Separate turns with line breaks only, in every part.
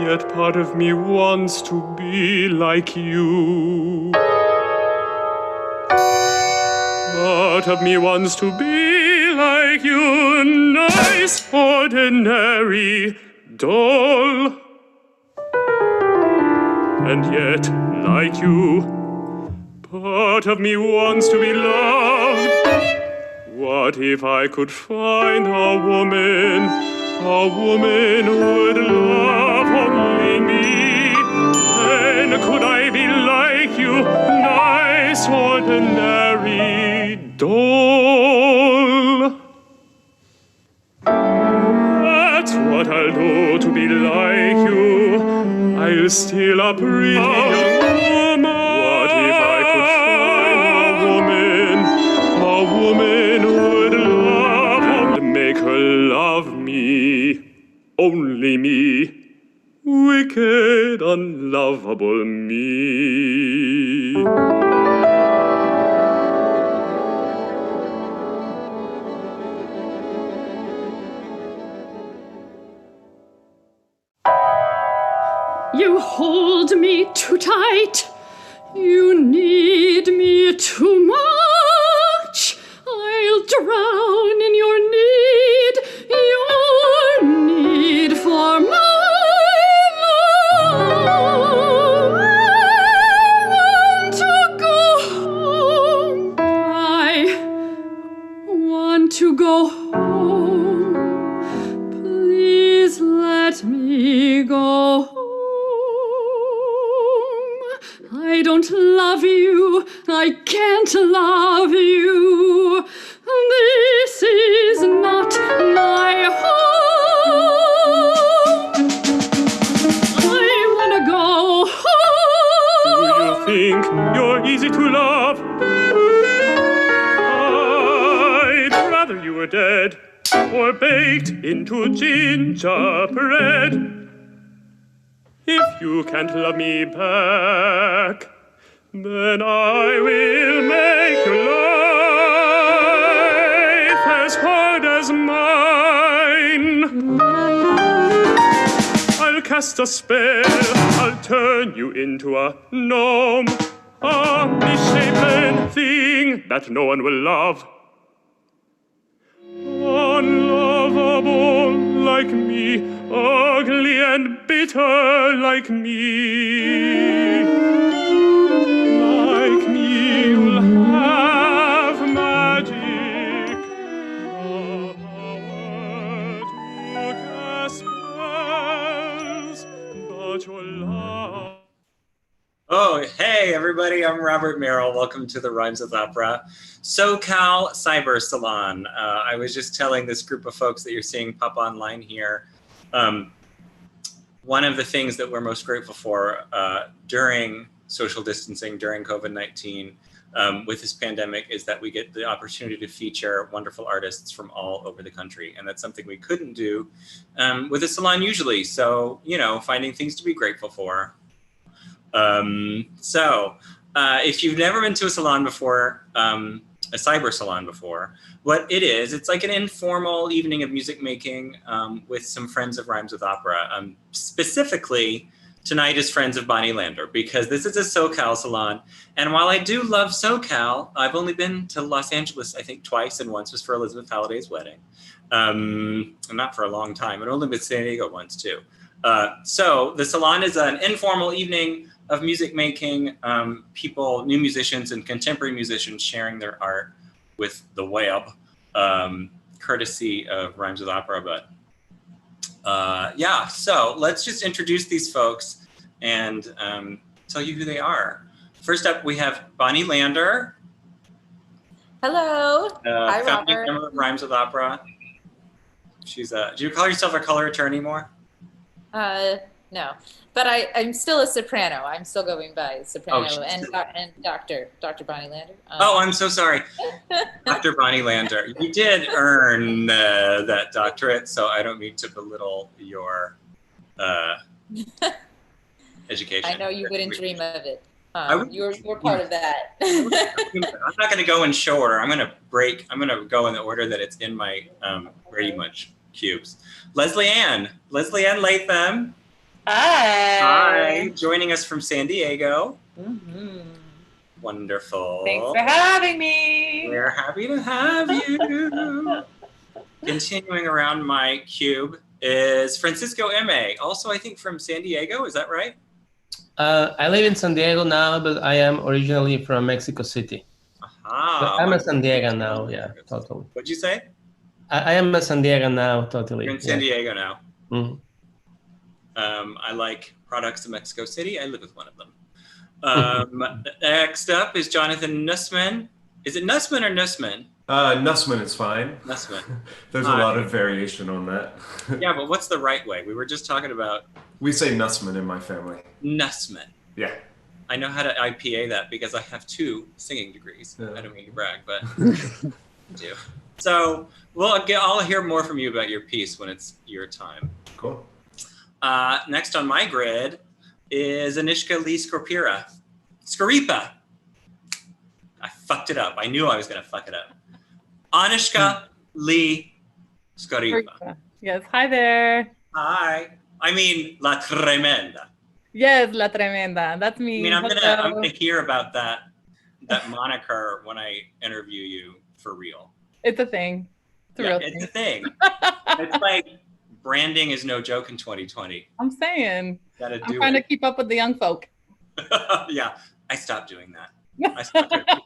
Yet part of me wants to be like you. Part of me wants to be like you, nice, ordinary, dull. And yet, like you, part of me wants to be loved. What if I could find a woman who would love only me? Then could I be like you, nice, ordinary, dull? That's what I'll do to be like you. I'll steal a pretty young woman. What if I could find a woman who would love and make her love me, only me, wicked, unlovable me.
You hold me too tight. You need me too much. I'll drown in your need for my love. I want to go home. I want to go home. Please let me go home. I don't love you. I can't love you. This is not my home. I wanna go home.
Do you think you're easy to love? I'd rather you were dead or baked into gingerbread. If you can't love me back, then I will make your life as hard as mine. I'll cast a spell, I'll turn you into a gnome, a misshapen thing that no one will love. Unlovable like me, ugly and bitter like me. Like me, you'll have magic, the power to cast spells, but your love.
Oh, hey, everybody. I'm Robert Merrill. Welcome to the Rhymes with Opera SoCal Cyber Salon. I was just telling this group of folks that you're seeing pop online here. One of the things that we're most grateful for during social distancing, during COVID-19, with this pandemic, is that we get the opportunity to feature wonderful artists from all over the country. And that's something we couldn't do with a salon usually. So, you know, finding things to be grateful for. If you've never been to a salon before, a cyber salon before, what it is, it's like an informal evening of music making with some friends of Rhymes with Opera. Specifically, tonight is Friends of Bonnie Lander, because this is a SoCal salon. And while I do love SoCal, I've only been to Los Angeles, I think twice, and once was for Elizabeth Halliday's wedding. Not for a long time, and only been to San Diego once too. So the salon is an informal evening of music making, people, new musicians and contemporary musicians sharing their art with the web, courtesy of Rhymes with Opera. But yeah, so let's just introduce these folks and tell you who they are. First up, we have Bonnie Lander.
Hello. Hi,
founding
Robert.
member of Rhymes with Opera. She's do you call yourself a color attorney more?
No, but I'm still a soprano. I'm still going by soprano and Dr. Bonnie Lander.
Oh, I'm so sorry. Dr. Bonnie Lander. You did earn that doctorate, so I don't mean to belittle your education.
I know you wouldn't dream of it. You're part of that.
I'm not going to go in show order. I'm going to go in the order that it's in my Brady Bunch cubes. Leslie Ann Latham. Hi. Joining us from San Diego.
Mm-hmm.
Wonderful.
Thanks for having me.
We're happy to have you. Continuing around my cube is Francisco M.A., also I think from San Diego, is that right?
I live in San Diego now, but I am originally from Mexico City.
Aha.
But I'm a San Diego now, yeah, totally.
What'd you say?
I am a San Diego now, totally.
You're in San Diego now.
Mhm.
I like products of Mexico City. I live with one of them. Next up is Jonathan Nussman. Is it Nussman or Nussman?
Nussman is fine.
Nussman.
There's a lot of variation on that.
Yeah, but what's the right way? We were just talking about
We say Nussman in my family.
Nussman.
Yeah.
I know how to IPA that because I have 2 singing degrees.
Yeah.
I don't mean to brag, but I do. So I'll hear more from you about your piece when it's your time.
Cool.
Next on my grid is Anishka Lee Skoripa. I fucked it up. I knew I was going to fuck it up. Anishka Lee Skoripa.
Yes, hi there.
Hi. I mean, La Tremenda.
Yes, La Tremenda. That's me.
I mean, I'm
Hello.
gonna hear about that moniker when I interview you for real.
It's a thing. It's a
Yeah,
real
it's a
thing.
thing. It's like branding is no joke in 2020.
I'm saying.
Gotta
I'm
do
trying
it.
to keep up with the young folk.
Yeah, I stopped doing that. I stopped doing that.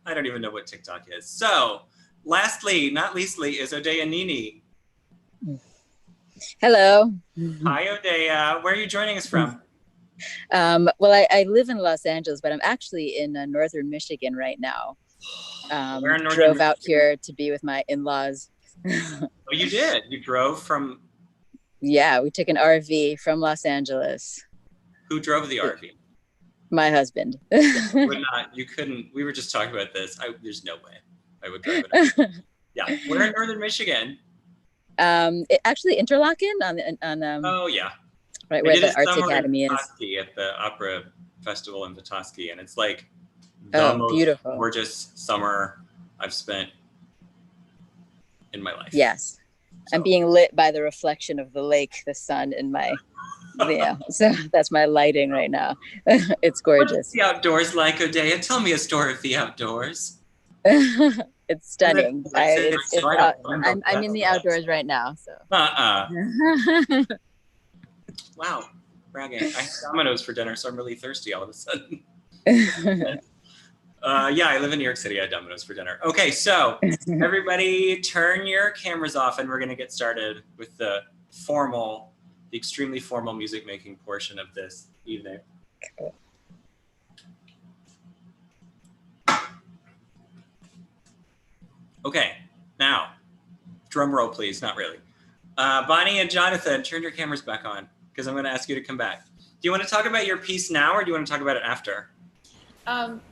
I don't even know what TikTok is. So, lastly, not leastly, is Odeya Nini.
Hello.
Hi, Odeya. Where are you joining us from?
Well, I live in Los Angeles, but I'm actually in northern Michigan right now.
Where in northern
Drove out
Michigan?
here to be with my in-laws.
Oh, you did? You drove from,
Yeah, we took an RV from Los Angeles.
who drove the RV?
My husband.
Would not, you couldn't, we were just talking about this. There's no way I would drive it. Yeah, we're in northern Michigan.
Actually, Interlaken on
Oh, yeah.
right
I
where
did
the
a
Arts
summer
Academy
in
is.
Petoskey at the Opera Festival in Petoskey, and it's like the
Oh,
most
beautiful.
gorgeous summer I've spent in my life.
Yes,
So-
I'm being lit by the reflection of the lake, the sun, and my yeah. So that's my lighting right now. It's
What's
gorgeous.
the outdoors like, Odeya? Tell me a story of the outdoors.
It's stunning. I'm in the outdoors right now. So.
Wow, bragging. I had Domino's for dinner, so I'm really thirsty all of a sudden. Yeah, I live in New York City. I had Domino's for dinner. Okay, so everybody turn your cameras off and we're gonna get started with the extremely formal music making portion of this evening. Okay, now, drum roll please, not really. Bonnie and Jonathan, turn your cameras back on because I'm gonna ask you to come back. Do you wanna talk about your piece now or do you wanna talk about it after?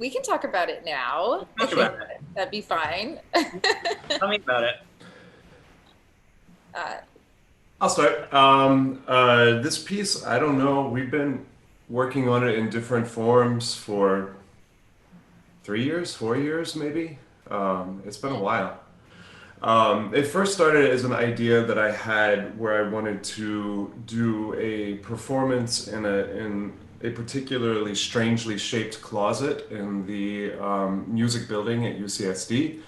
We can talk about it now.
Talk about it.
That'd be fine.
Tell me about it.
I'll start. This piece, I don't know, we've been working on it in different forms for 3 years, 4 years maybe. It's been a while. It first started as an idea that I had where I wanted to do a performance in a particularly strangely shaped closet in the music building at UCSD.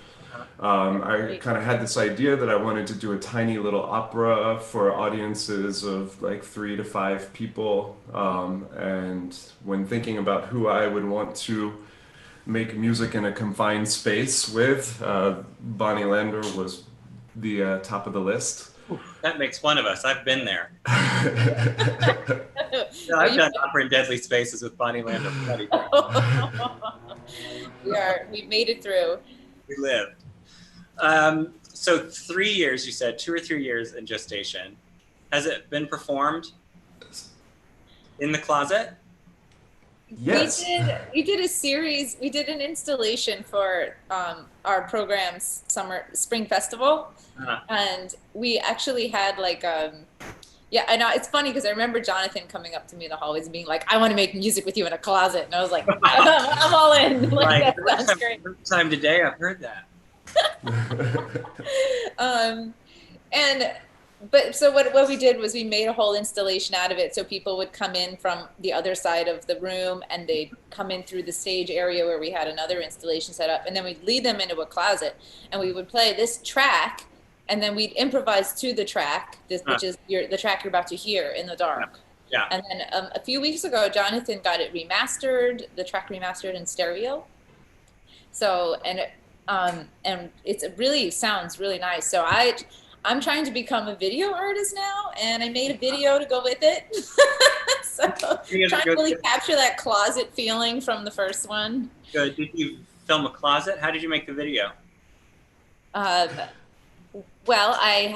I kind of had this idea that I wanted to do a tiny little opera for audiences of like 3 to 5 people. And when thinking about who I would want to make music in a confined space with, Bonnie Lander was the top of the list.
That makes one of us. I've been there. I've done opera in deadly spaces with Bonnie Lander.
We've made it through.
We lived. So 3 years, you said, 2 or 3 years in gestation. Has it been performed in the closet?
Yes.
We did a series. We did an installation for our program's spring festival, and we actually had like yeah. I know it's funny because I remember Jonathan coming up to me in the hallways and being like, "I want to make music with you in a closet," and I was like, "I'm all in." Like, that sounds great.
First time today I've heard that.
And but so what we did was we made a whole installation out of it. So people would come in from the other side of the room and they'd come in through the stage area where we had another installation set up. And then we'd lead them into a closet and we would play this track and then we'd improvise to the track, which is the track you're about to hear, In the Dark.
Yeah.
And then a few weeks ago, Jonathan got it remastered, the track remastered in stereo. So, and it really sounds really nice. So I'm trying to become a video artist now, and I made a video to go with it. So trying to really capture that closet feeling from the first one.
Good. Did you film a closet? How did you make the video?
Well, I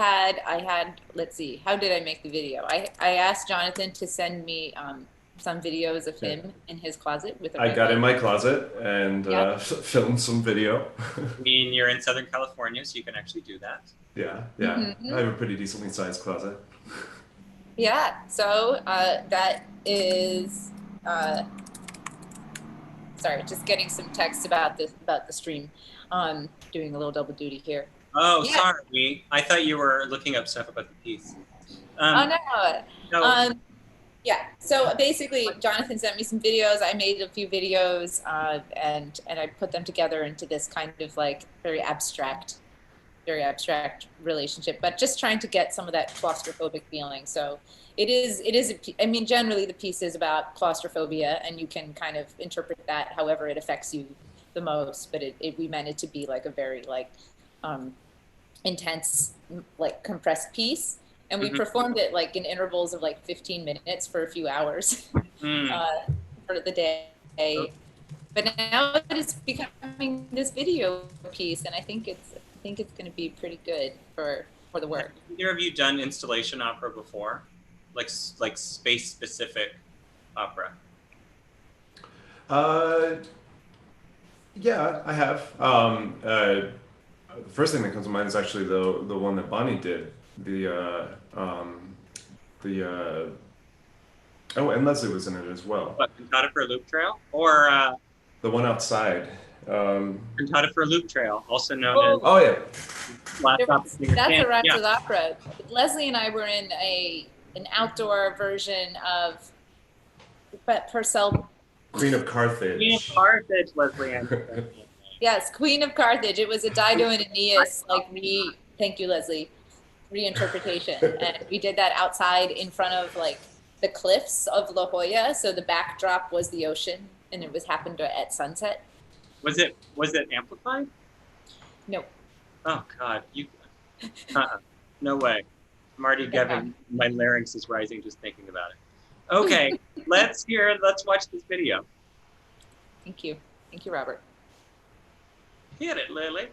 had, let's see, how did I make the video? I asked Jonathan to send me some videos of him in his closet with a
I got in my closet and filmed some video.
I mean, you're in Southern California, so you can actually do that.
Yeah.
Mm-hmm.
I have a pretty decently sized closet.
Yeah, so that is, sorry, just getting some text about the stream. Doing a little double duty here.
Oh,
Yeah.
sorry. I thought you were looking up stuff about the piece.
Oh, no.
No.
Yeah, so basically Jonathan sent me some videos. I made a few videos and I put them together into this kind of like very abstract relationship, but just trying to get some of that claustrophobic feeling. So it is, I mean, generally the piece is about claustrophobia and you can kind of interpret that however it affects you the most, but we meant it to be like a very like intense, like compressed piece. And we performed it like in intervals of like 15 minutes for a few hours for the day. But now it's becoming this video piece, and I think it's going to be pretty good for the work.
Have either of you done installation opera before, like space specific opera?
Yeah, I have. The first thing that comes to mind is actually the one that Bonnie did. And Leslie was in it as well.
What, Cantata for a Loop Trail? Or
The one outside.
Cantata for a Loop Trail, also known as
Oh yeah.
Last Opera Singer
That's
Camp.
a Rhapsody
Yeah.
opera. Leslie and I were in an outdoor version of Purcell.
Queen of Carthage.
Queen of Carthage, Leslie Ann.
Yes, Queen of Carthage. It was a Dido and Aeneas, thank you, Leslie, reinterpretation. And we did that outside in front of like the cliffs of La Jolla. So the backdrop was the ocean and it happened at sunset.
Was it amplified?
No.
Oh God, no way. I'm already getting, my larynx is rising just thinking about it. Okay, let's watch this video.
Thank you. Thank you, Robert.
Hit it, Lily.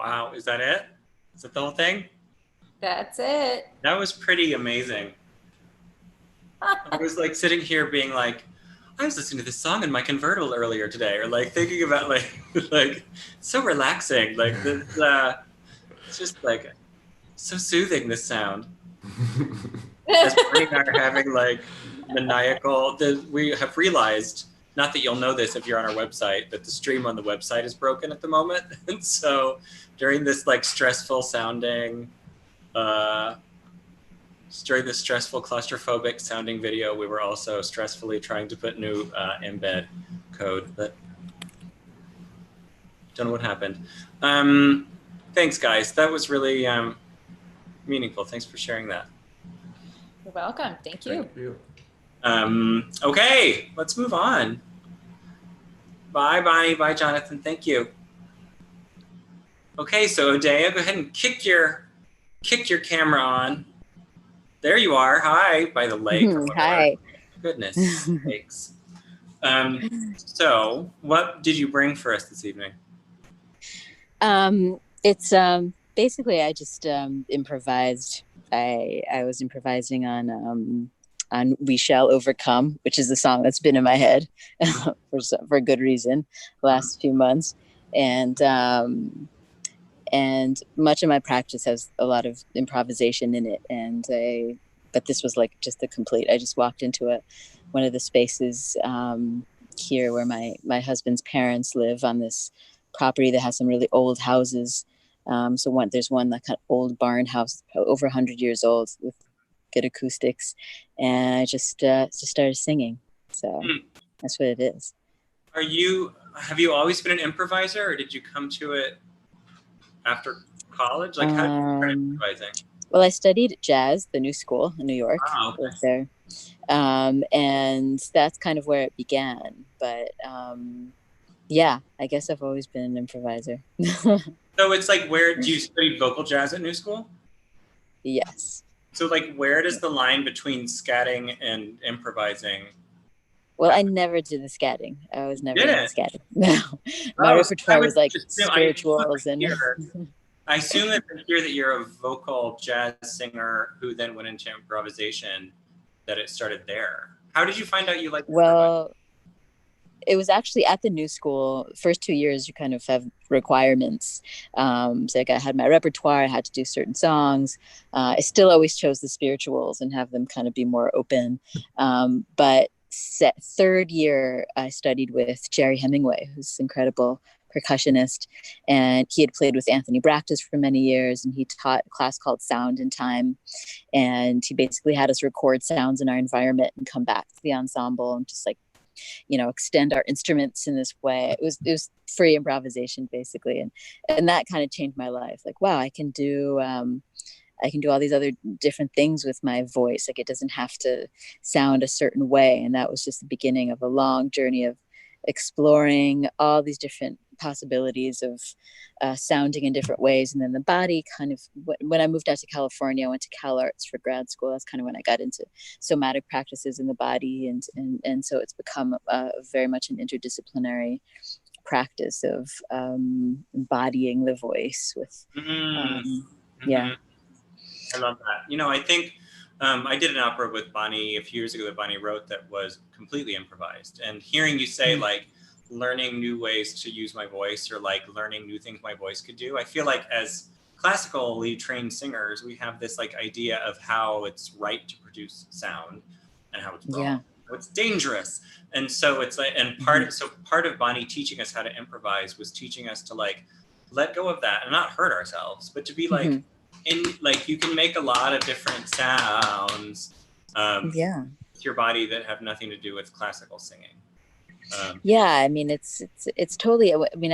Wow, is that it? Is that the whole thing?
That's it.
That was pretty amazing. I was like sitting here being like, I was listening to this song in my convertible earlier today, or like thinking about like like so relaxing. Like this, it's just like so soothing. This sound. As Brittany and I are having like maniacal. We have realized, not that you'll know this if you're on our website, that the stream on the website is broken at the moment, and so during this like stressful sounding. During this stressful, claustrophobic sounding video, we were also stressfully trying to put new embed code, but don't know what happened. Thanks, guys. That was really meaningful. Thanks for sharing that.
You're welcome. Thank you.
Thank you.
Okay, let's move on. Bye, Bonnie. Bye, Jonathan. Thank you. Okay, so Odeya, go ahead and kick your camera on. There you are. Hi, by the lake.
Hi.
Goodness sakes. So, what did you bring for us this evening?
It's basically I just improvised. I was improvising on "We Shall Overcome," which is the song that's been in my head for good reason the last few months, and much of my practice has a lot of improvisation in it. But this was like just the complete. I just walked into one of the spaces here where my husband's parents live on this property that has some really old houses. There's one like kind of old barn house, over 100 years old, with good acoustics, and I just started singing. So that's what it is.
Have you always been an improviser, or did you come to it after college? Like, how did you start improvising?
Well, I studied jazz, the New School in New York.
Wow, okay.
Was there. And that's kind of where it began. But yeah, I guess I've always been an improviser.
So it's like, where do you study vocal jazz at New School?
Yes.
So like, where does the line between scatting and improvising?
Well, I never did the scatting. I was never in scatting. No, my
Oh,
repertoire was like
assume-
spirituals and.
I assume that here that you're a vocal jazz singer who then went into improvisation, that it started there. How did you find out you liked?
Well, it was actually at the New School. First 2 years, you kind of have requirements. So like I had my repertoire. I had to do certain songs. I still always chose the spirituals and have them kind of be more open. But third year, I studied with Jerry Hemingway, who's incredible percussionist, and he had played with Anthony Bractis for many years, and he taught a class called Sound and Time, and he basically had us record sounds in our environment and come back to the ensemble and just like, extend our instruments in this way. It was free improvisation basically, and that kind of changed my life. Like, wow, I can do all these other different things with my voice. Like, it doesn't have to sound a certain way, and that was just the beginning of a long journey of exploring all these different possibilities of sounding in different ways. And then the body kind of, when I moved out to California, I went to Cal Arts for grad school. That's kind of when I got into somatic practices in the body. And so it's become very much an interdisciplinary practice of embodying the voice with, yeah.
I love that. I think I did an opera with Bonnie a few years ago that Bonnie wrote that was completely improvised. And hearing you say like learning new ways to use my voice, or like learning new things my voice could do, I feel like as classically trained singers, we have this like idea of how it's right to produce sound and how it's wrong.
Yeah.
How it's dangerous. And so it's like, and part of Bonnie teaching us how to improvise was teaching us to like let go of that and not hurt ourselves, but to be like, you can make a lot of different sounds with your body that have nothing to do with classical singing.
Yeah, I mean, it's totally. I mean,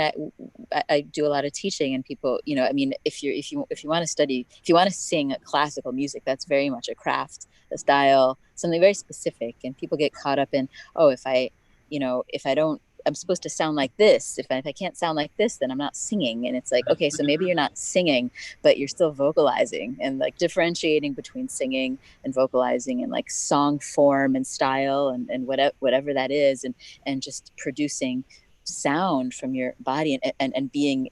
I do a lot of teaching, and people, I mean, if you want to study, if you want to sing classical music, that's very much a craft, a style, something very specific, and people get caught up in, if I don't. I'm supposed to sound like this. If I can't sound like this, then I'm not singing. And it's like, okay, so maybe you're not singing, but you're still vocalizing, and like differentiating between singing and vocalizing, and like song form and style and whatever that is, and just producing sound from your body and being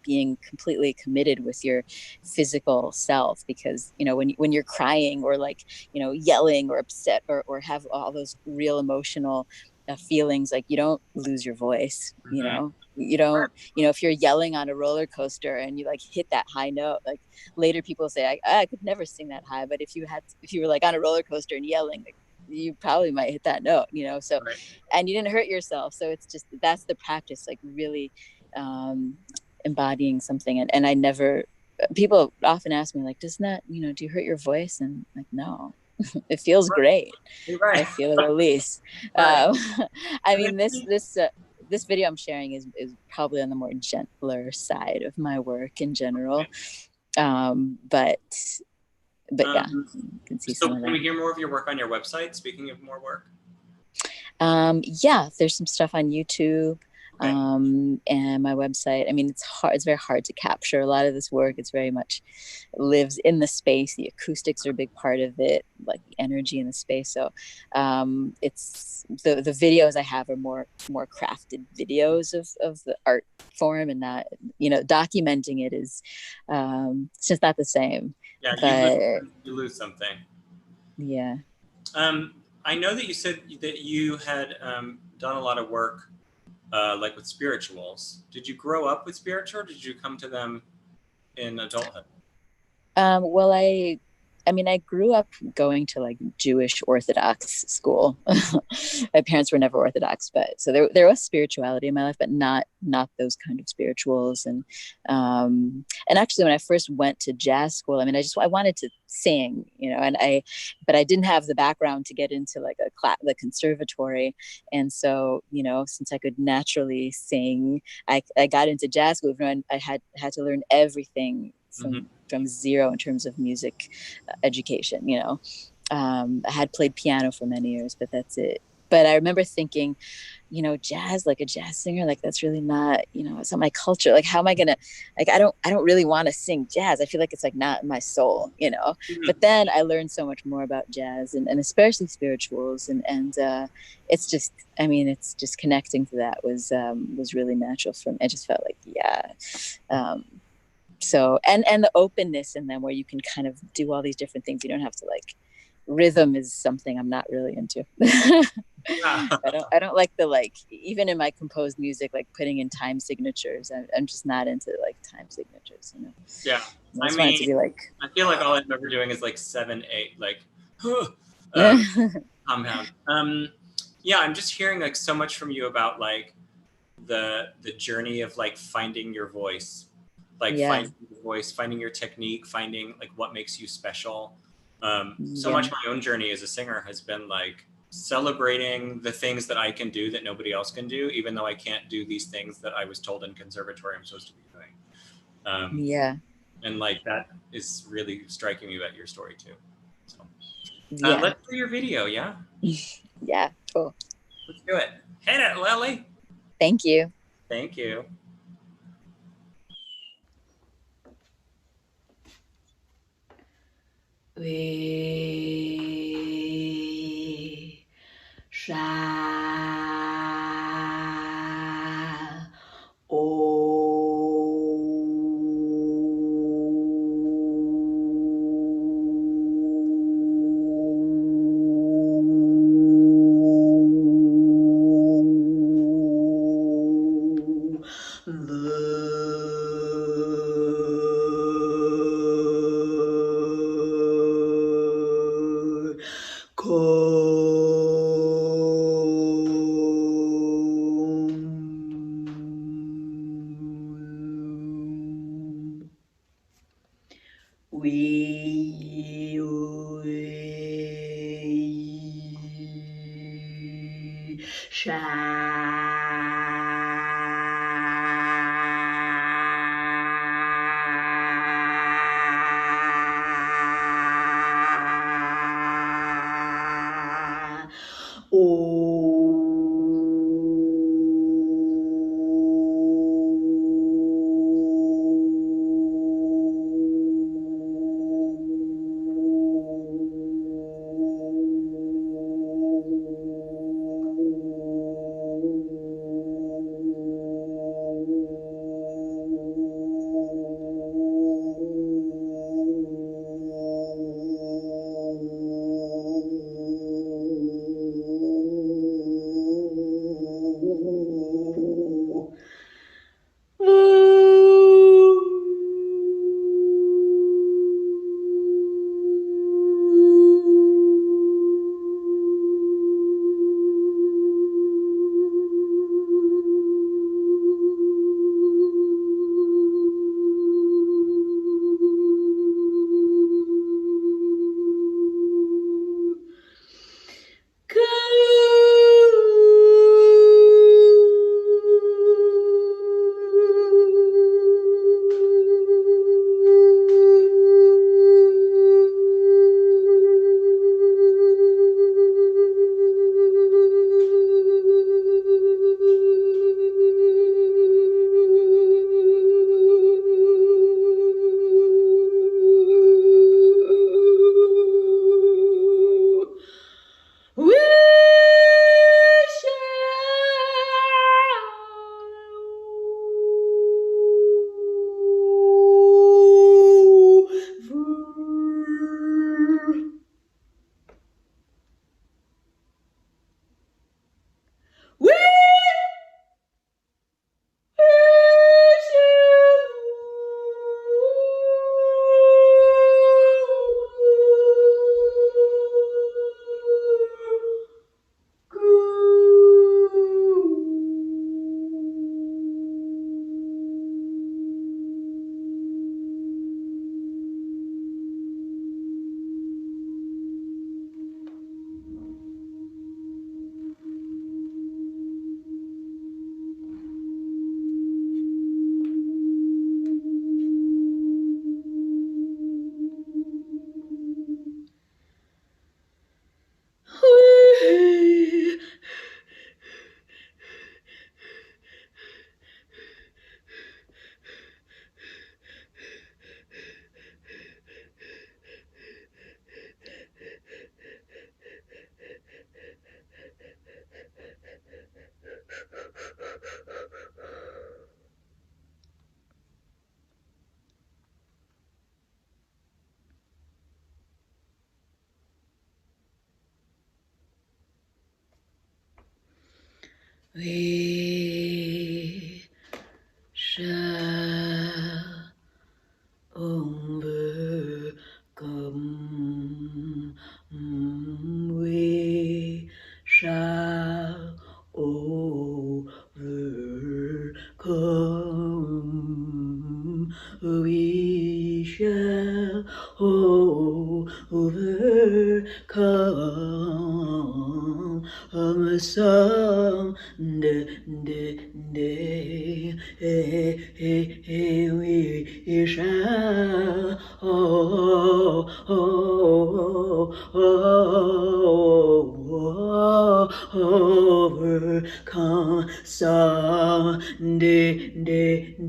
being completely committed with your physical self, because when you're crying or like yelling or upset or have all those real emotional feelings, like you don't lose your voice. You don't, if you're yelling on a roller coaster and you like hit that high note, like later people say I could never sing that high, but if you were like on a roller coaster and yelling, like, you probably might hit that note, so
Right.
and you didn't hurt yourself. So it's just, that's the practice, like really embodying something. And I never, people often ask me like, doesn't that, do you hurt your voice? And like, no. It feels great.
Right.
I feel a release.
Right.
I mean, this video I'm sharing is probably on the more gentler side of my work in general. But yeah, you can see
so
some of
can we
that.
hear more of your work on your website? Speaking of more work.
Yeah, there's some stuff on YouTube.
Okay.
And my website. I mean, it's very hard to capture a lot of this work. It's very much lives in the space. The acoustics are a big part of it, like the energy in the space. So it's the videos I have are more crafted videos of the art form, and not, documenting it is it's just not the same.
Yeah,
But
you lose something.
yeah.
I know that you said that you had done a lot of work like with spirituals. Did you grow up with spiritual, or did you come to them in adulthood?
Well, I mean, I grew up going to like Jewish Orthodox school. My parents were never Orthodox, but so there was spirituality in my life, but not those kind of spirituals. And actually, when I first went to jazz school, I mean, I wanted to sing, but I didn't have the background to get into like the conservatory. And so, since I could naturally sing, I got into jazz school, and I had to learn everything from zero in terms of music education. I had played piano for many years, but that's it. But I remember thinking, jazz, like a jazz singer, like that's really not, it's not my culture. Like, how am I gonna, like, I don't really want to sing jazz. I feel like it's like not in my soul, But then I learned so much more about jazz and especially spirituals, and it's just, I mean, it's just connecting to that was really natural for me. I just felt like, yeah. So, and the openness in them, where you can kind of do all these different things. You don't have to like, rhythm is something I'm not really into. I don't like the, like, even in my composed music, like putting in time signatures. I'm just not into like time signatures,
Yeah.
I just want it to be like,
I feel like all I'm ever doing is like 7/8, like compound. Yeah, I'm just hearing like so much from you about like the journey of like finding your voice, like finding your voice, finding your technique, finding like what makes you special. So much my own journey as a singer has been like celebrating the things that I can do that nobody else can do, even though I can't do these things that I was told in conservatory I'm supposed to be doing. And like that is really striking me about your story too. So let's do your video, yeah?
Yeah, cool.
Let's do it. Hit it, Lily.
Thank you.
Thank you.
We shall we shall overcome. We shall overcome. We shall overcome. Someday, we shall overcome. Someday, day.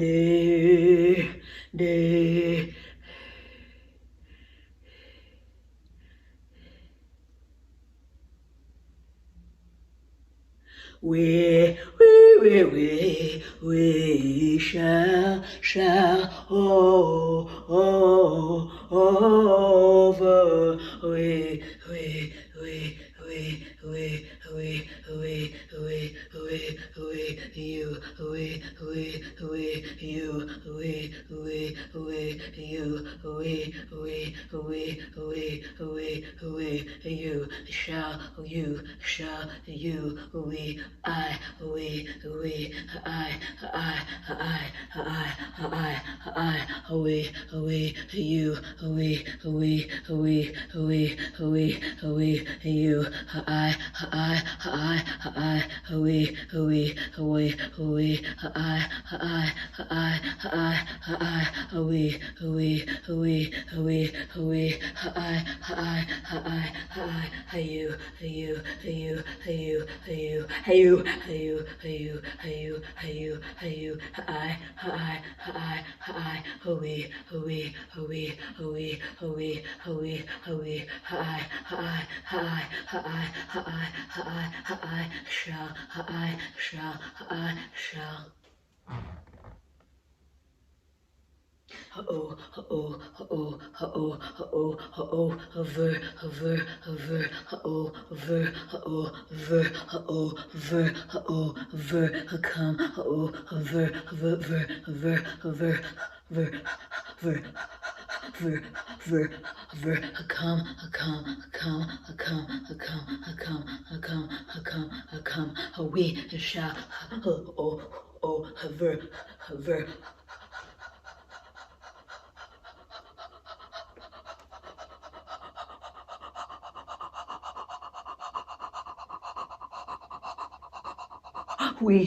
We shall over.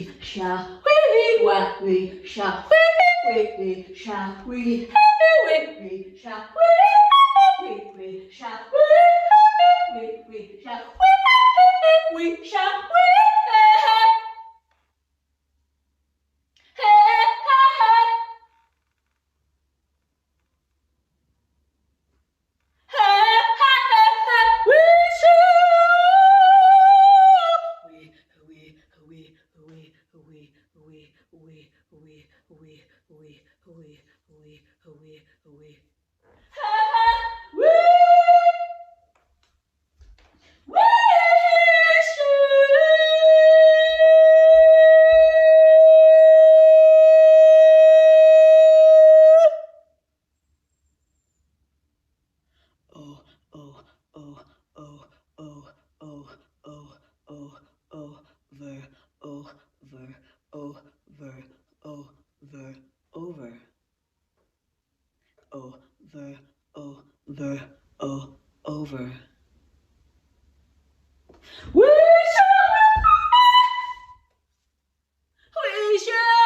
Shall. We shall over. We shall, we shall, we shall, we shall, we shall, we shall, we shall, over. We shall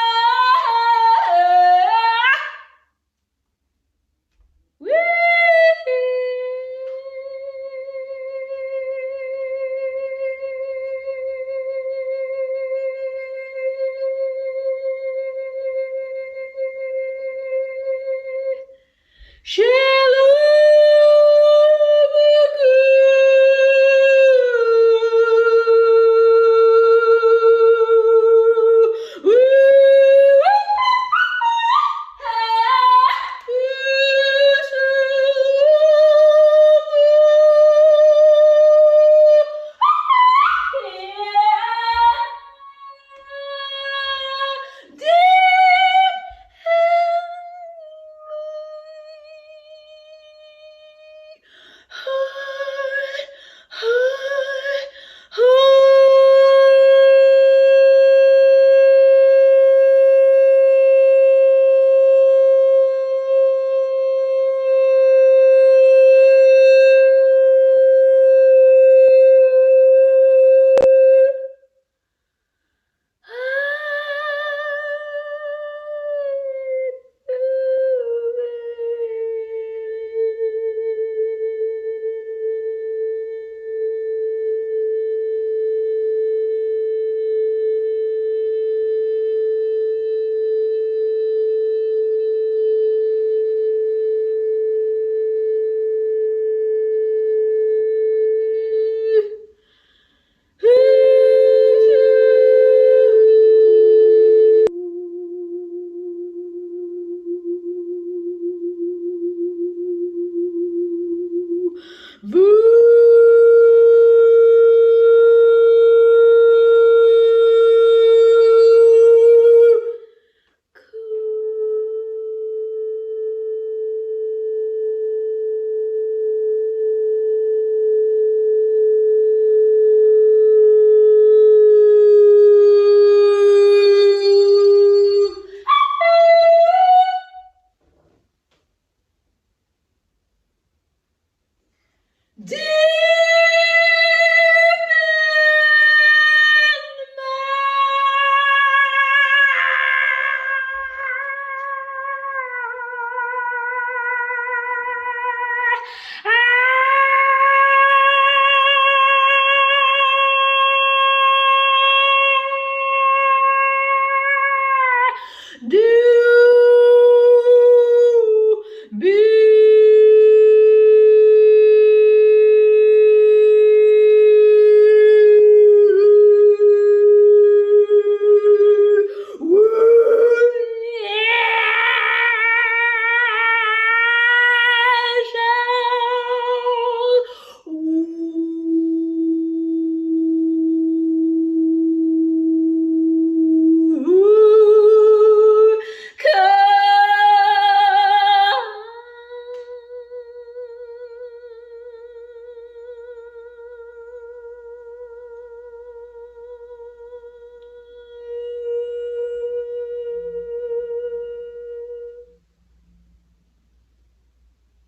Deep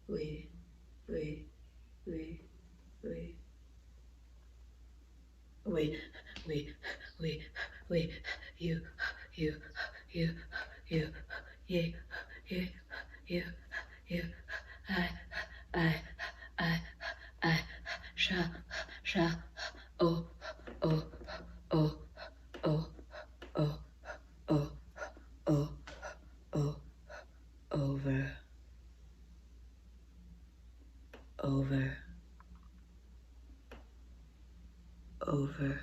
we, we, we, we, we, we, we, you, you, you, you, you, you, you, you, I, shall, oh, oh, oh, oh, oh, oh, oh, oh, over, over, over.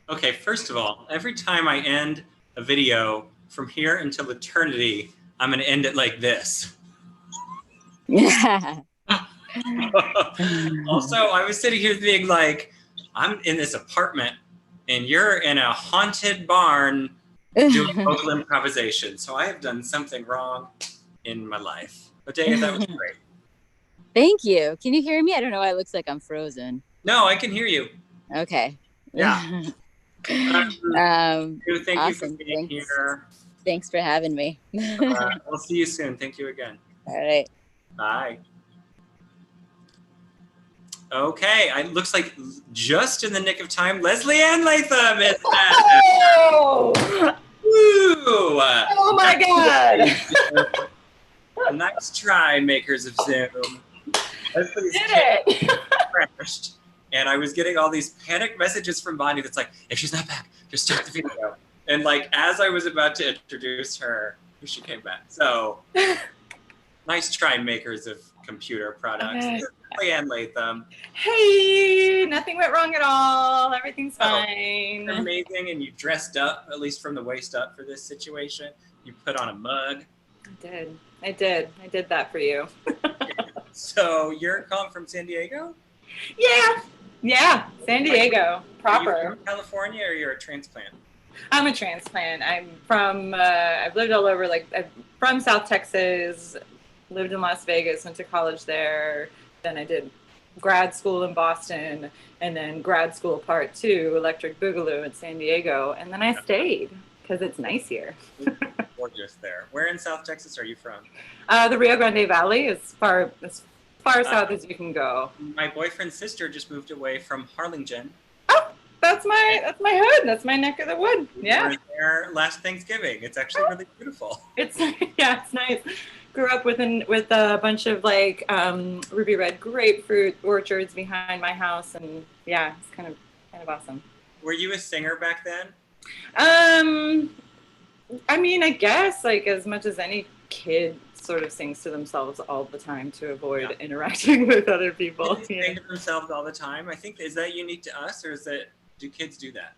Okay, first of all, every time I end a video from here until eternity, I'm going to end it like this.
Yeah.
Also, I was sitting here being like, I'm in this apartment and you're in a haunted barn doing vocal improvisation. So I have done something wrong in my life. But dang it, that was great.
Thank you. Can you hear me? I don't know why it looks like I'm frozen.
No, I can hear you.
Okay.
Yeah.
Thank
Thank you for
awesome.
being
Thanks.
here.
Thanks for having me.
We'll see you soon. Thank you again.
All right.
Bye. Okay, it looks like just in the nick of time, Leslie Ann Latham is back.
Oh,
Woo!
oh my God.
Nice try, makers of Zoom. Leslie's
Did it.
crashed, and I was getting all these panic messages from Bonnie that's like, if she's not back, just start the video. And like, as I was about to introduce her, she came back. So, nice try, makers of computer products.
Okay.
Leslie Ann Latham.
Hey, nothing went wrong at all. Everything's
Oh,
fine.
You're amazing, and you dressed up, at least from the waist up, for this situation. You put on a mug.
I did that for you.
So you're calling from San Diego?
Yeah, San Diego,
Are you
proper.
from California, or you're a transplant?
I'm a transplant. I'm from, I've lived all over, like, I'm from South Texas, lived in Las Vegas, went to college there. Then I did grad school in Boston, and then grad school part 2, Electric Boogaloo in San Diego. And then I stayed because it's nice here.
Gorgeous there. Where in South Texas are you from?
The Rio Grande Valley is far south as you can go.
My boyfriend's sister just moved away from Harlingen.
Oh, that's my hood. That's my neck of the wood. Yeah.
We were there last Thanksgiving. It's actually really beautiful.
It's nice. Grew up with a bunch of like ruby red grapefruit orchards behind my house, and yeah, it's kind of awesome.
Were you a singer back then?
I mean, I guess like as much as any kid sort of sings to themselves all the time to avoid interacting with other people.
They sing to themselves all the time. I think, is that unique to us, or do kids do that?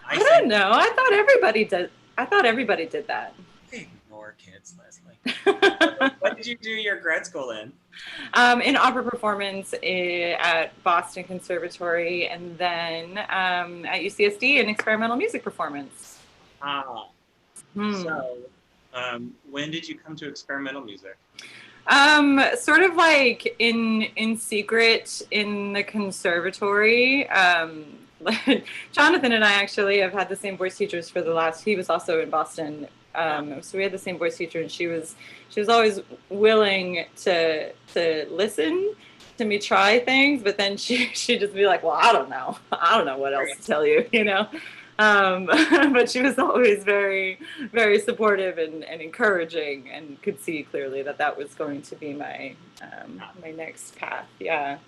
I don't know. I thought everybody did. I thought everybody did that.
Ignore kids, Leslie. What did you do your grad school in?
In opera performance at Boston Conservatory, and then at UCSD in experimental music performance.
So, when did you come to experimental music?
Sort of like in secret in the conservatory. Jonathan and I actually have had the same voice teachers for the last. He was also in Boston, so we had the same voice teacher, and she was always willing to listen to me try things, but then she'd just be like, well, I don't know what else to tell you, you know. But she was always very, very supportive and encouraging, and could see clearly that was going to be my my next path. Yeah.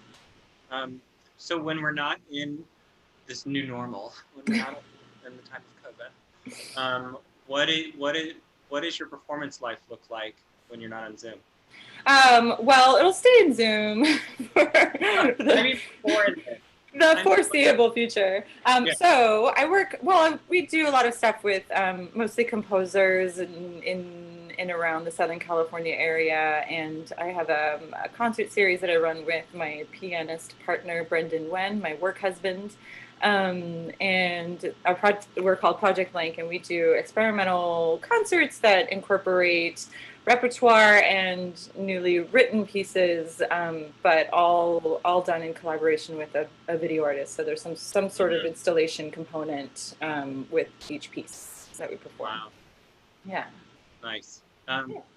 So when we're not in this new normal, when we're not in the time of COVID, what is your performance life look like when you're not on Zoom?
Well, it'll stay in Zoom for the foreseeable future. So I work, we do a lot of stuff with mostly composers in around the Southern California area. And I have a concert series that I run with my pianist partner, Brendan Wen, my work husband. And we're called Project Link, and we do experimental concerts that incorporate repertoire and newly written pieces, but all done in collaboration with a video artist. So there's some sort of installation component with each piece that we perform.
Wow.
Yeah.
Nice.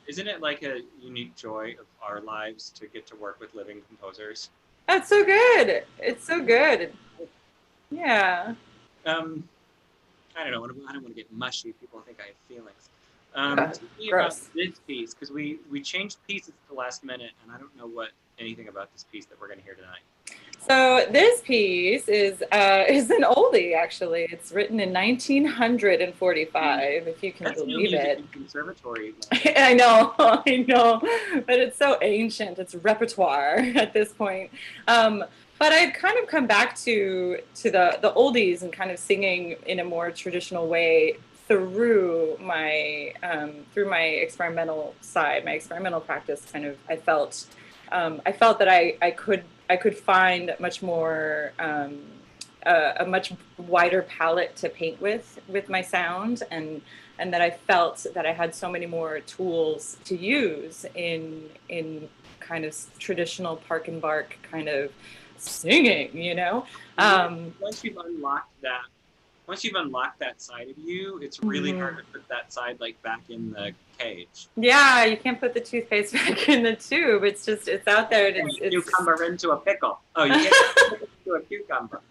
Isn't it like a unique joy of our lives to get to work with living composers?
That's so good. It's so good. Yeah.
I don't know. I don't want to get mushy. People think I have feelings. Speaking about this piece, because we changed pieces at the last minute, and I don't know anything about this piece that we're going to hear tonight.
So this piece is an oldie, actually. It's written in 1945, if you can believe it.
In conservatory.
I know, but it's so ancient. It's repertoire at this point. But I've kind of come back to the oldies and kind of singing in a more traditional way through my experimental side, my experimental practice. Kind of, I felt that I could find much more a much wider palette to paint with my sound, and that I felt that I had so many more tools to use in kind of traditional Park and Bark kind of singing, you know.
Once you've unlocked that side of you, it's really hard to put that side like back in the cage.
Yeah, you can't put the toothpaste back in the tube. It's out there. It's
cucumber into a pickle. Oh, you can't put it into a cucumber.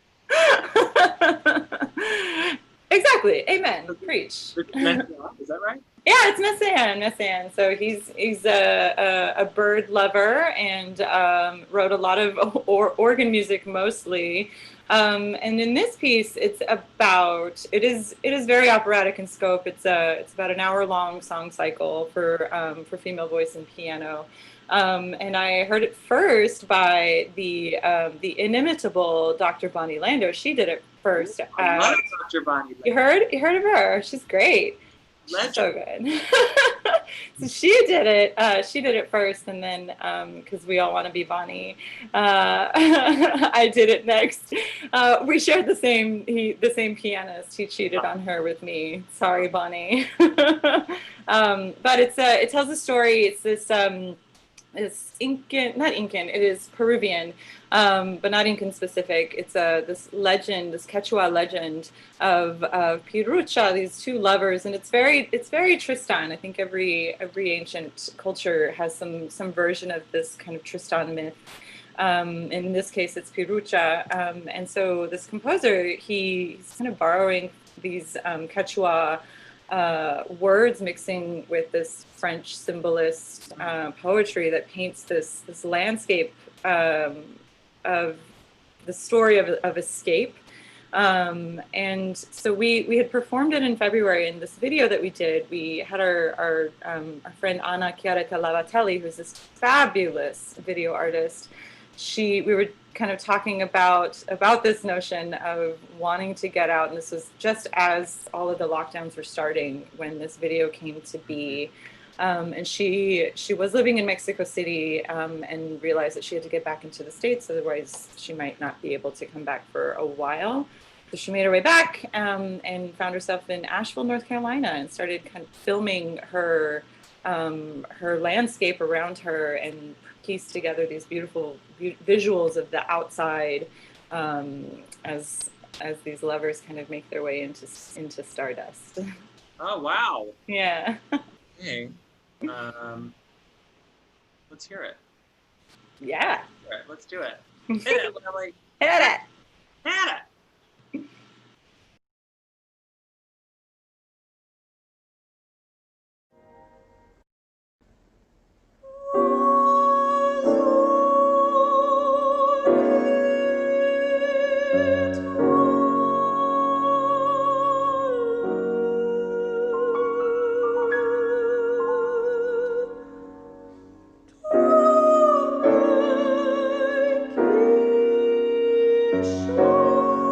Exactly. Amen. Preach.
Is that right?
Yeah, it's Messiaen. So he's a bird lover and wrote a lot of organ music mostly. And in this piece, it is very operatic in scope. It's about an hour-long song cycle for female voice and piano. And I heard it first by the inimitable Dr. Bonnie Landau. She did it first.
I love Dr. Bonnie
Landau. You heard of her? She's great. She's so good. So she did it first, and then because we all want to be Bonnie, I did it next. We shared the same pianist. He cheated on her with me. Sorry, Bonnie. But it tells a story. It's this not Incan, it is Peruvian, but not Incan specific. It's this legend, this Quechua legend of Pirucha, these two lovers, and it's very Tristan. I think every ancient culture has some version of this kind of Tristan myth. In this case, it's Pirucha, and so this composer, he's kind of borrowing these Quechua words mixing with this French symbolist poetry that paints this landscape of the story of escape, And so we had performed it in February. And this video that we did, we had our friend Anna Chiaretta Lavatelli, who's this fabulous video artist. We were kind of talking about this notion of wanting to get out, and this was just as all of the lockdowns were starting when this video came to be. And she was living in Mexico City and realized that she had to get back into the States, otherwise she might not be able to come back for a while. So she made her way back and found herself in Asheville, North Carolina, and started kind of filming her landscape around her and pieced together these beautiful visuals of the outside as these lovers kind of make their way into stardust.
Oh, wow.
Yeah.
Okay. Let's hear it.
Yeah.
All right, let's do it. Hit it, Lily.
Hit it.
Hit it.
Thank you.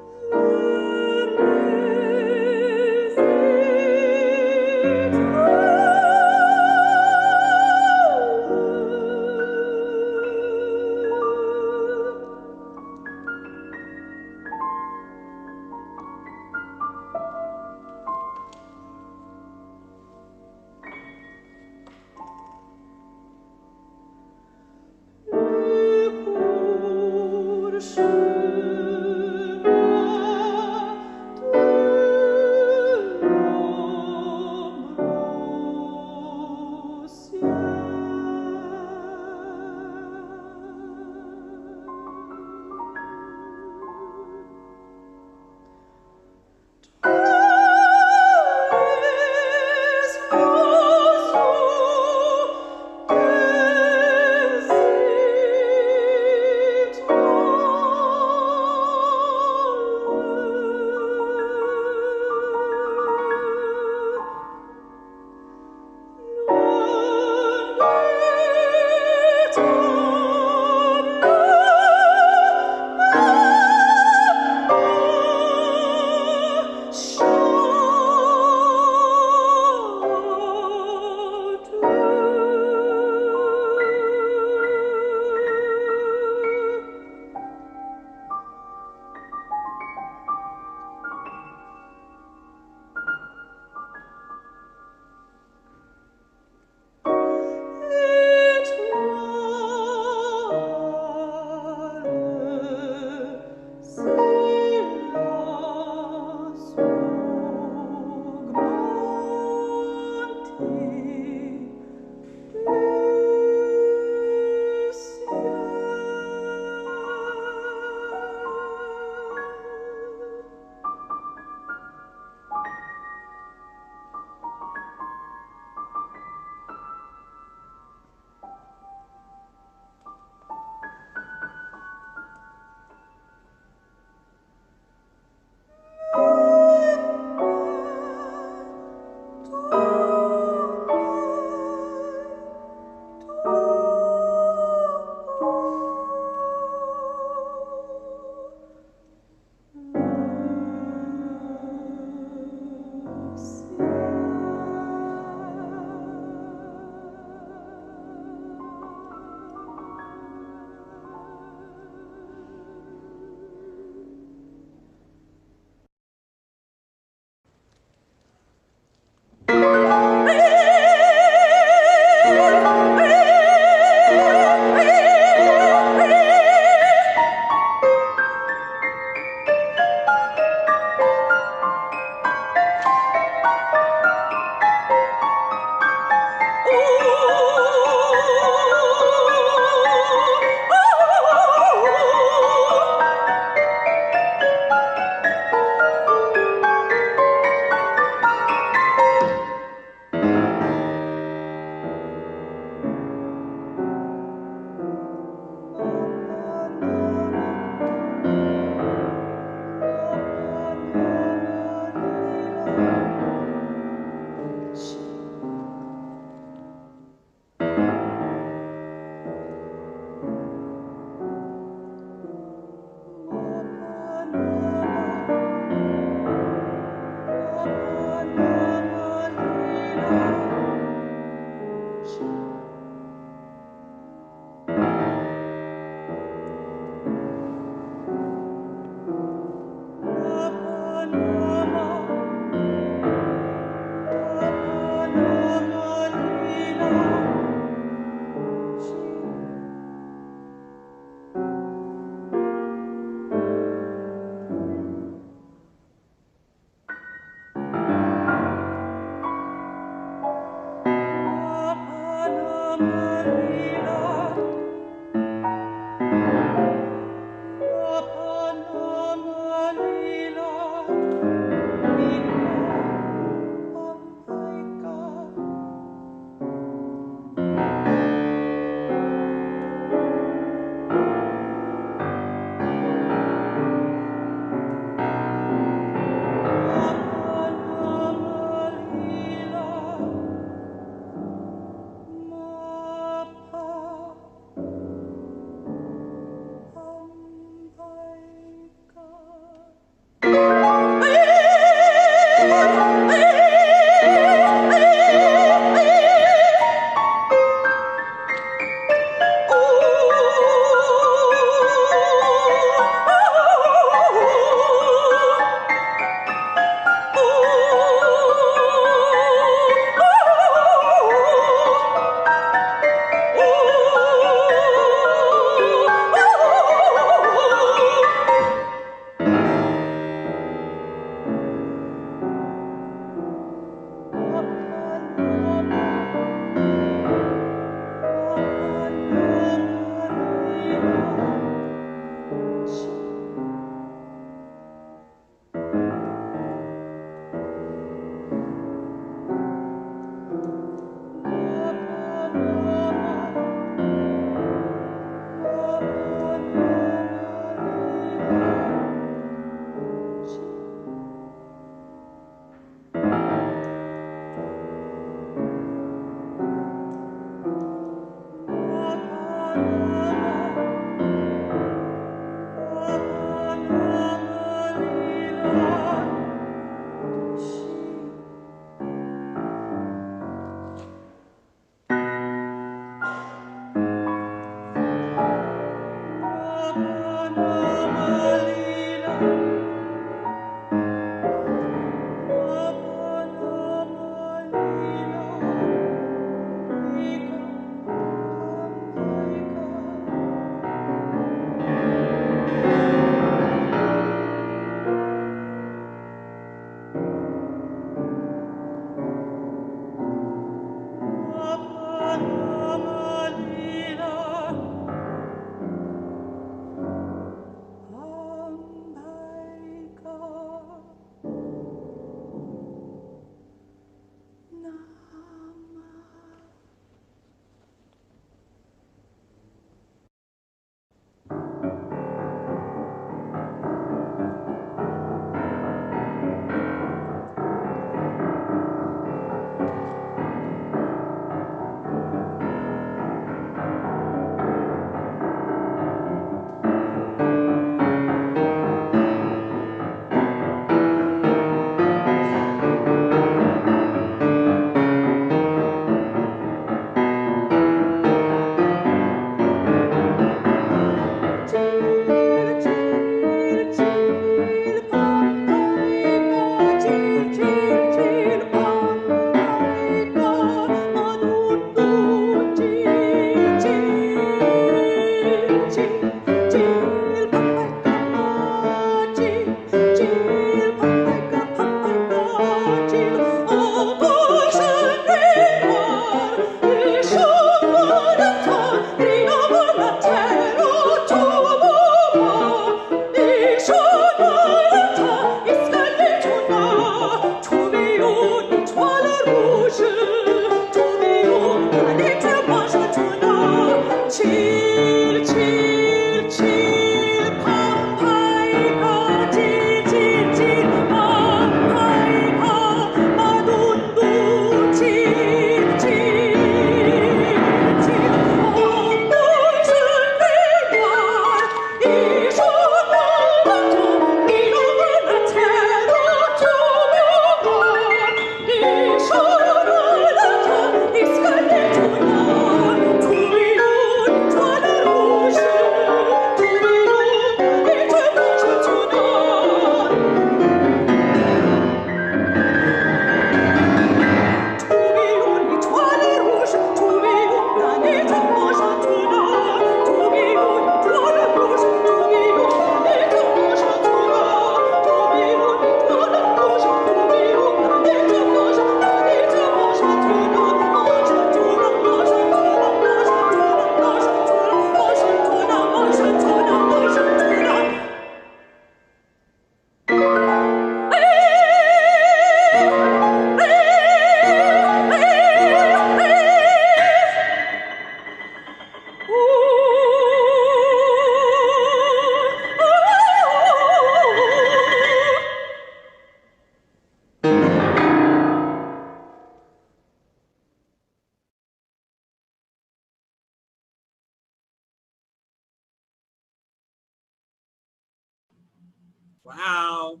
Wow.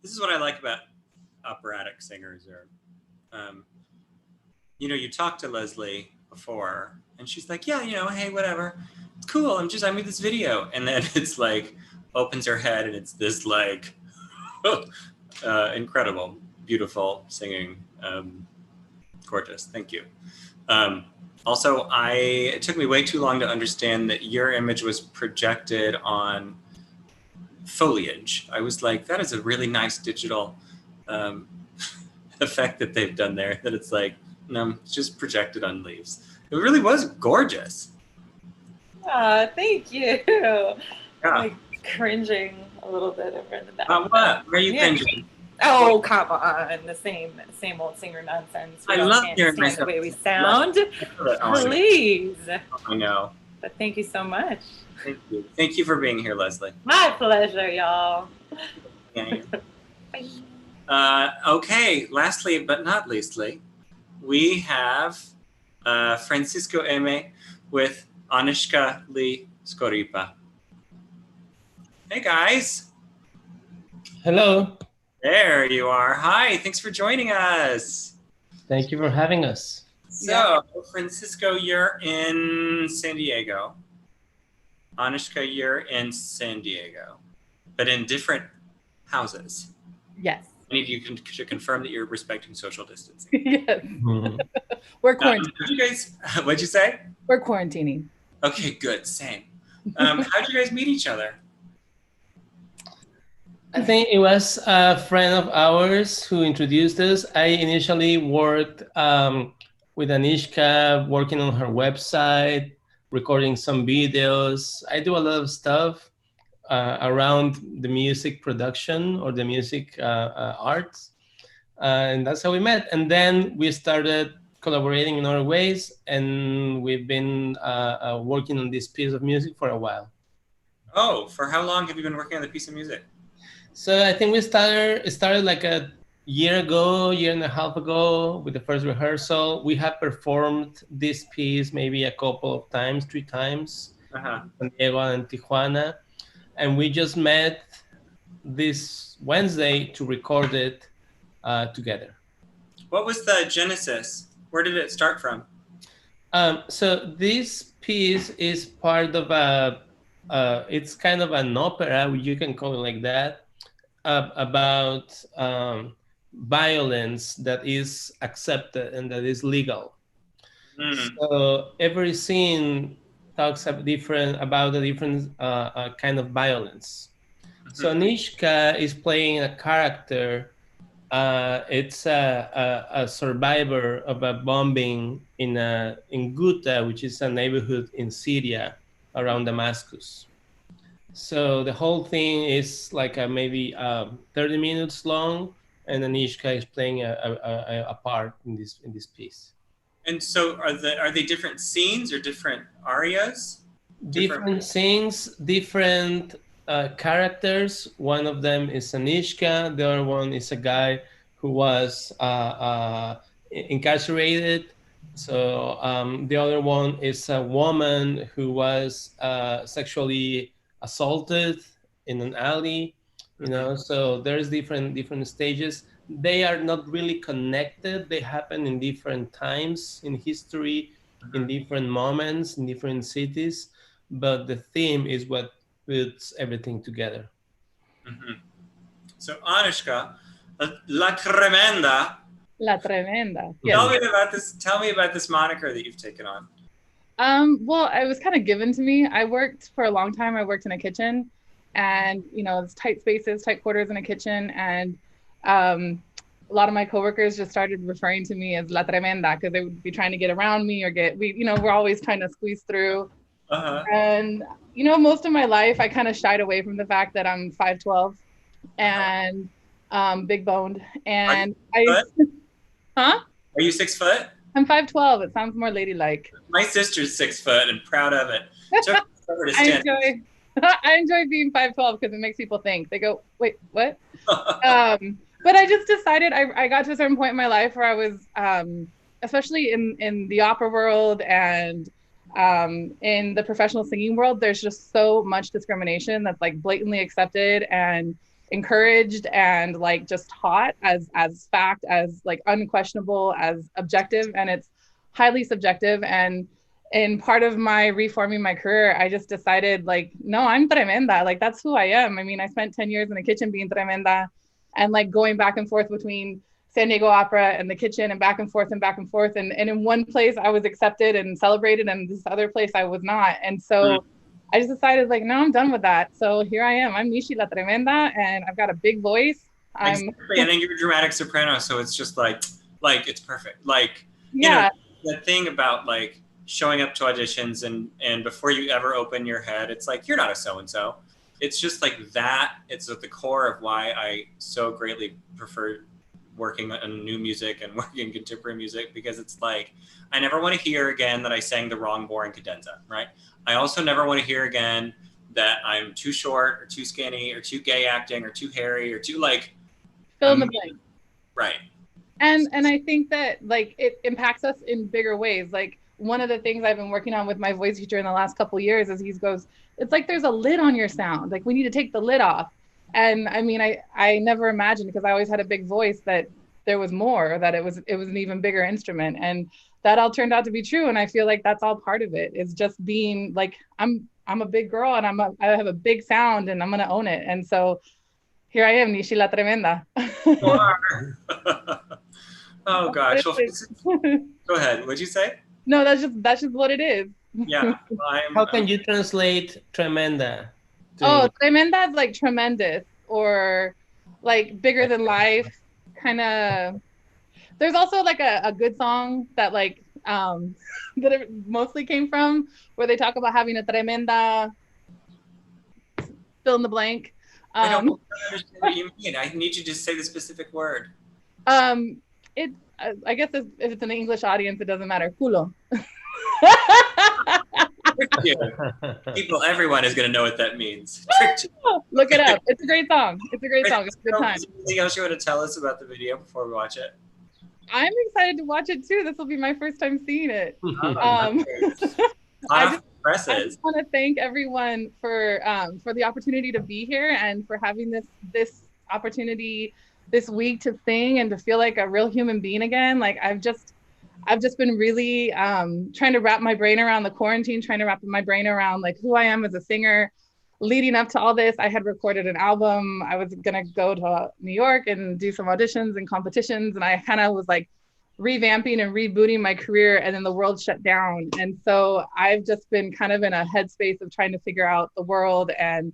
This is what I like about operatic singers. Or, you talked to Leslie before, and she's like, yeah, hey, whatever. It's cool. I made this video. And then it's like, opens her head, and it's this like incredible, beautiful singing. Gorgeous. Thank you. Also, it took me way too long to understand that your image was projected on foliage. I was like, that is a really nice digital effect that they've done there. That it's like, no, it's just projected on leaves. It really was gorgeous.
Thank you.
Yeah.
Like cringing a little bit over in the back.
What? Where are you cringing?
Oh, come on. The same old singer nonsense.
I love hearing
the
myself.
way we sound.
Oh,
Please.
I know.
But thank you so much.
Thank you. Thank you for being here, Leslie.
My pleasure, y'all.
Okay, lastly but not leastly, we have Francisco M. with Anushka Lee Skoripa. Hey, guys.
Hello.
There you are. Hi, thanks for joining us.
Thank you for having us.
So, Francisco, you're in San Diego. Anushka, you're in San Diego, but in different houses.
Yes.
I need you to confirm that you're respecting social distancing.
Yes.
Mhm.
We're quarantining.
You guys, what'd you say?
We're quarantining.
Okay, good. Same. How'd you guys meet each other?
I think it was a friend of ours who introduced us. I initially worked with Anushka, working on her website, recording some videos. I do a lot of stuff around the music production or the music arts. And that's how we met. And then we started collaborating in other ways. And we've been working on this piece of music for a while.
Oh, for how long have you been working on the piece of music?
So I think we started like a year and a half ago with the first rehearsal. We have performed this piece maybe a couple of times, 3 times, San Diego and Tijuana. And we just met this Wednesday to record it together.
What was the genesis? Where did it start from?
So this piece is part of it's kind of an opera, you can call it like that, about violence that is accepted and that is legal. So every scene talks about a different kind of violence. So Anushka is playing a character. It's a survivor of a bombing in Ghouta, which is a neighborhood in Syria around Damascus. So the whole thing is like maybe 30 minutes long, and Anushka is playing a part in this piece.
And so are they different scenes or different arias?
Different scenes, different characters. One of them is Anushka. The other one is a guy who was incarcerated. So the other one is a woman who was sexually assaulted in an alley. So there's different stages. They are not really connected. They happen in different times in history, in different moments, in different cities. But the theme is what puts everything together.
So Anushka, La Tremenda.
La Tremenda.
Yeah.
Tell me about this moniker that you've taken on.
Well, it was kind of given to me. I worked for a long time. I worked in a kitchen, and it's tight spaces, tight quarters in a kitchen, and a lot of my coworkers just started referring to me as La Tremenda because they would be trying to get around me or we're always trying to squeeze through. And most of my life I kind of shied away from the fact that I'm 5'12" and big boned, and Are
you 6 foot?
I'm 5'12". It sounds more ladylike.
My sister's 6 foot and proud of it.
I enjoy being 5'12" because it makes people think. They go, wait, what? But I just decided I got to a certain point in my life where I was, especially in the opera world and in the professional singing world, there's just so much discrimination that's like blatantly accepted, and encouraged and like just taught as fact, as like unquestionable, as objective, and it's highly subjective. And in part of my reforming my career, I just decided like, no, I'm tremenda. Like that's who I am. I mean, I spent 10 years in the kitchen being tremenda, and like going back and forth between San Diego Opera and the kitchen, and back and forth and back and forth. And in one place I was accepted and celebrated, and this other place I was not. And so I just decided like, no, I'm done with that. So here I am. I'm Nishi La Tremenda, and I've got a big voice.
Exactly. And then you're a dramatic soprano, so it's just like it's perfect. Like,
yeah,
you know, the thing about like showing up to auditions and before you ever open your head, it's like, you're not a so-and-so. It's just like that. It's at the core of why I so greatly prefer working on new music and working contemporary music, because it's like, I never want to hear again that I sang the wrong boring cadenza, right? I also never want to hear again that I'm too short or too skinny or too gay acting or too hairy or too like,
fill in the blank.
Right.
And I think that like it impacts us in bigger ways. Like one of the things I've been working on with my voice teacher in the last couple of years is he goes, it's like there's a lid on your sound. Like we need to take the lid off. And I mean, I never imagined, because I always had a big voice, that there was more, that it was an even bigger instrument. And that all turned out to be true. And I feel like that's all part of it. It's just being like, I'm a big girl, and I have a big sound, and I'm going to own it. And so here I am, Nishi La Tremenda.
Oh gosh. Well, go ahead. What'd you say?
No, that's just what it is.
Yeah.
How can you translate tremenda?
Oh, tremenda is like tremendous, or like bigger than life, kind of. There's also like a good song that like that it mostly came from, where they talk about having a tremenda, fill in the blank.
I don't understand what you mean. I need you to say the specific word.
It's I guess if it's an English audience, it doesn't matter. Culo.
People, everyone is going to know what that means.
Look it up. It's a great song. It's a great song. It's a good time.
Is there anything else you want to tell us about the video before we watch it?
I'm excited to watch it too. This will be my first time seeing it.
I
just want to thank everyone for the opportunity to be here, and for having this opportunity this week to sing and to feel like a real human being again. Like I've just been really trying to wrap my brain around the quarantine, trying to wrap my brain around like who I am as a singer. Leading up to all this, I had recorded an album. I was gonna go to New York and do some auditions and competitions, and I kind of was like revamping and rebooting my career, and then the world shut down. And so I've just been kind of in a headspace of trying to figure out the world. And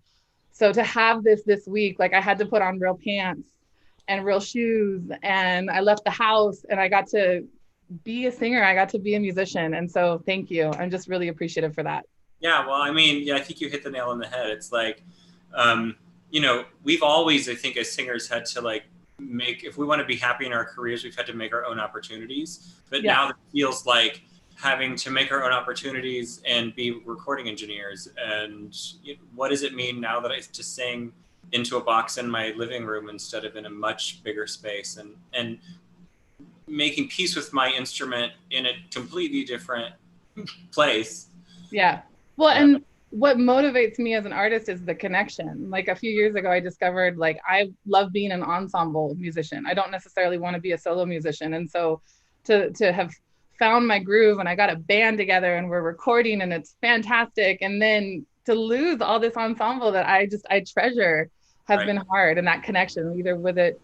so to have this week, like I had to put on real pants and real shoes, and I left the house, and I got to be a singer. I got to be a musician. And so thank you. I'm just really appreciative for that.
Yeah, well, I mean, yeah, I think you hit the nail on the head. It's like, you know, we've always, I think, as singers had to like if we want to be happy in our careers, we've had to make our own opportunities. But now it feels like having to make our own opportunities and be recording engineers. And what does it mean now that I have to sing into a box in my living room instead of in a much bigger space, and making peace with my instrument in a completely different place.
Yeah. Well, and what motivates me as an artist is the connection. Like a few years ago, I discovered like I love being an ensemble musician. I don't necessarily want to be a solo musician. And so to have found my groove, and I got a band together and we're recording and it's fantastic. And then to lose all this ensemble that I treasure has been hard. And that connection, either with the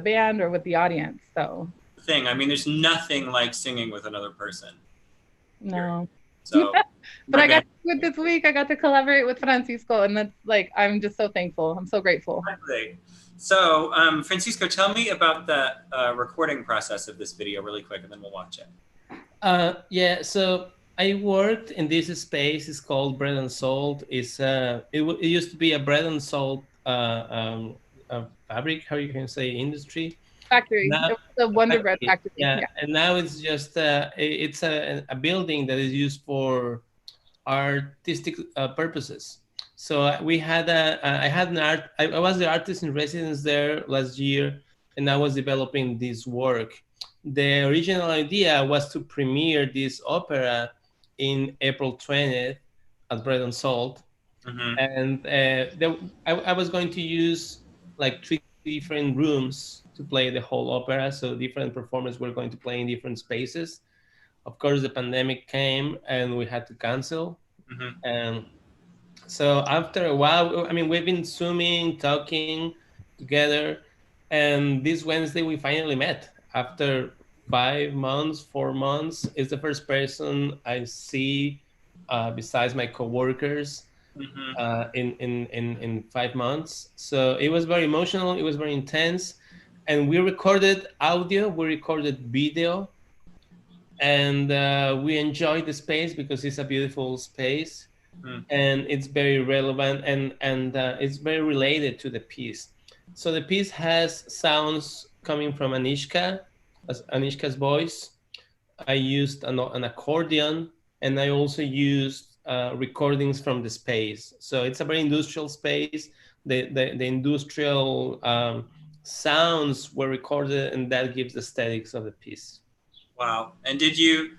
band or with the audience. So
I mean, there's nothing like singing with another person.
No.
So,
but I got to do it this week. I got to collaborate with Francisco, and that's like, I'm just so thankful. I'm so grateful.
Exactly. So, Francisco, tell me about the recording process of this video really quick, and then we'll watch it.
Yeah, so I worked in this space. It's called Bread and Salt. It used to be a bread and salt fabric, how you can say, industry.
Factory. Now, it was a Wonder Bread factory.
Yeah, and now it's just it's a building that is used for artistic purposes. So we had I was the artist in residence there last year, and I was developing this work. The original idea was to premiere this opera in April 20th at Bread and Salt, and I was going to use like 3 different rooms to play the whole opera. So different performers were going to play in different spaces. Of course, the pandemic came and we had to cancel. And so after a while, I mean, we've been Zooming, talking together. And this Wednesday, we finally met after 5 months, 4 months. It's the first person I see besides my coworkers in 5 months. So it was very emotional. It was very intense. And we recorded audio, we recorded video, and we enjoyed the space because it's a beautiful space. And it's very relevant and it's very related to the piece. So the piece has sounds coming from Anishka's voice. I used an accordion, and I also used recordings from the space. So it's a very industrial space. The industrial sounds were recorded, and that gives the aesthetics of the piece.
Wow. And did you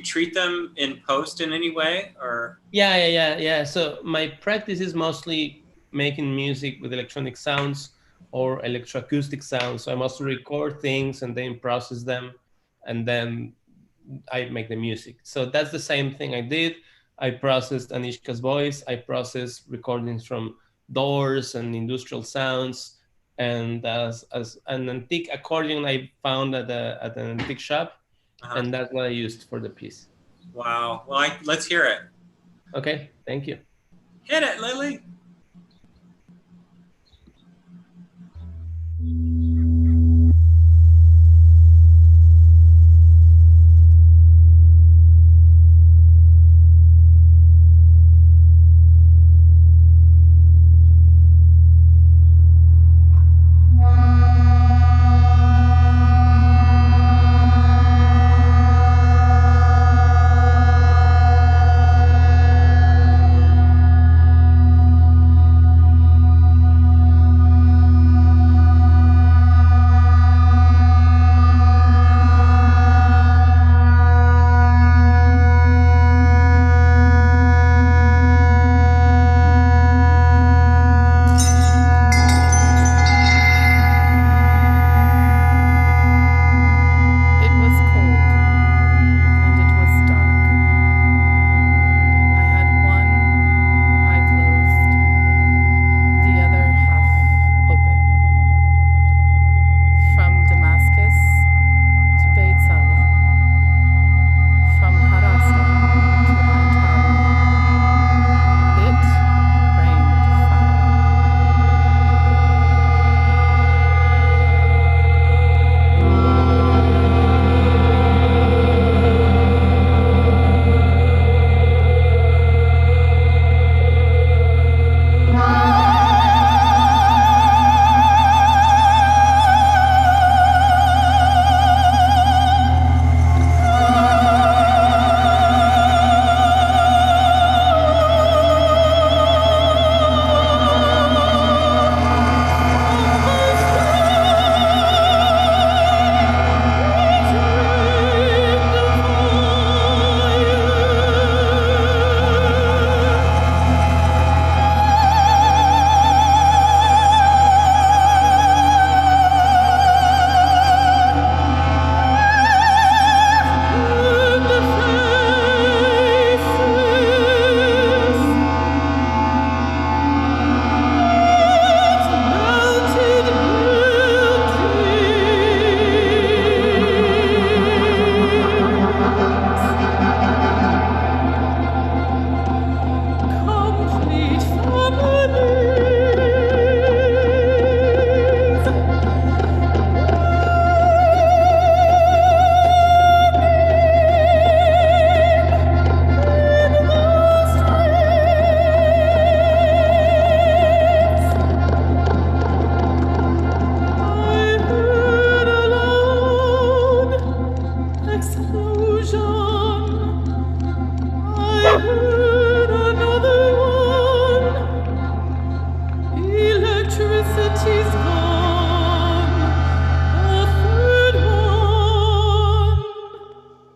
treat them in post in any way, or?
Yeah. So my practice is mostly making music with electronic sounds or electroacoustic sounds. So I mostly record things and then process them, and then I make the music. So that's the same thing I did. I processed Anishka's voice. I processed recordings from doors and industrial sounds. And as an antique accordion I found at an antique shop. And that's what I used for the piece.
Wow. Well, let's hear it.
Okay, thank you.
Hit it, Lily.